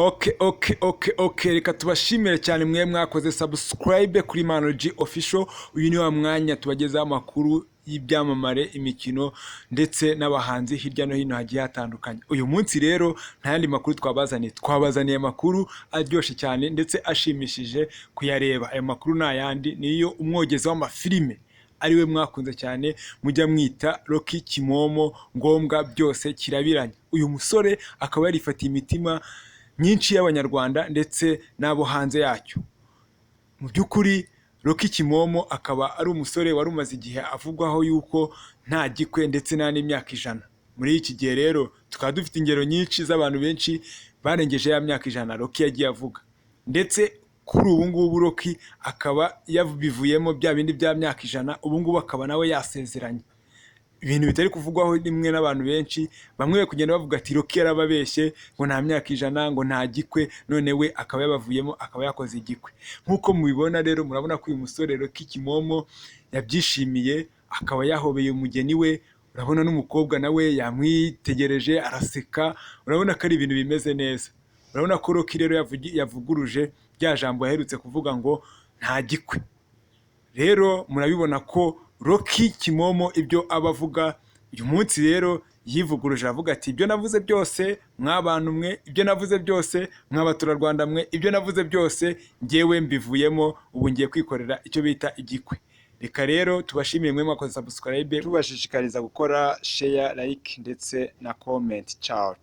Okay. Reka tubashimire cyane mwe mwakoze subscribe kuri Mano G Official. Uyu ni wa mwanya tubagezaho amakuru y'ibyamamare, imikino ndetse n'abahanzi hirya no hino hagiye hatandukanye. Uyu munsi rero nta yandi makuru twabazaniye amakuru aryoshye cyane ndetse ashimishije kuyareba. Ayo makuru nta yandi niyo umwogezi w'amafilime ariwe mwakunze cyane mujya mwita Rocky Kimomo, ngombwa byose kirabiranye. Uyu musore akaba yarifatiye imitima myinshi y'abanyarwanda ndetse n'abo hanze yacyo. Mu by'ukuri Rocky Kimomo akaba ari umusore wari umaze igihe avugwaho yuko nta gikwe ndetse nta n'imyaka 100. Muri iki gihe rero tukaba dufite ingero nyinshi z'abantu benshi barengeje ya myaka 100 Rocky yagiye avuga, ndetse kuri ubu ngubu Rocky akaba yabivuyemo bya bindi bya myaka 100. Ubu ngubu akaba nawe yasezeranye. Ibintu bitari kuvugwaho rimwe n'abantu benshi, bamwe kugenda bavuga ati Rocky yarababeshye ngo nta myaka 100 ngo nta gikwe, none we akaba yabavuyemo akaba yakoze igikwe. Nkuko mubibona rero murabona ko uyu musore Rocky Kimomo yabyishimiye, akaba yahobeye umugeni we. Urabona n'umukobwa nawe yamwitegereje araseka, urabona ko ari ibintu bimeze neza. Urabona ko Rocky rero yavuguruje bya jambo yaherutse kuvuga ngo nta gikwe. Rero murabibona ko Rocky Kimomo ibyo abavuga uyu munsi rero yivuguruje avuga ati ibyo navuze byose mwabantu mwe, ibyo navuze byose mwabaturarwanda mwe, ibyo navuze byose ngewe mbivuyemo, ubu ngiye kwikorera icyo bita igikwe. Reka rero tubashimiye mwe mwakoze subscribe, tubashishikariza gukora share, like ndetse na comment. Ciao.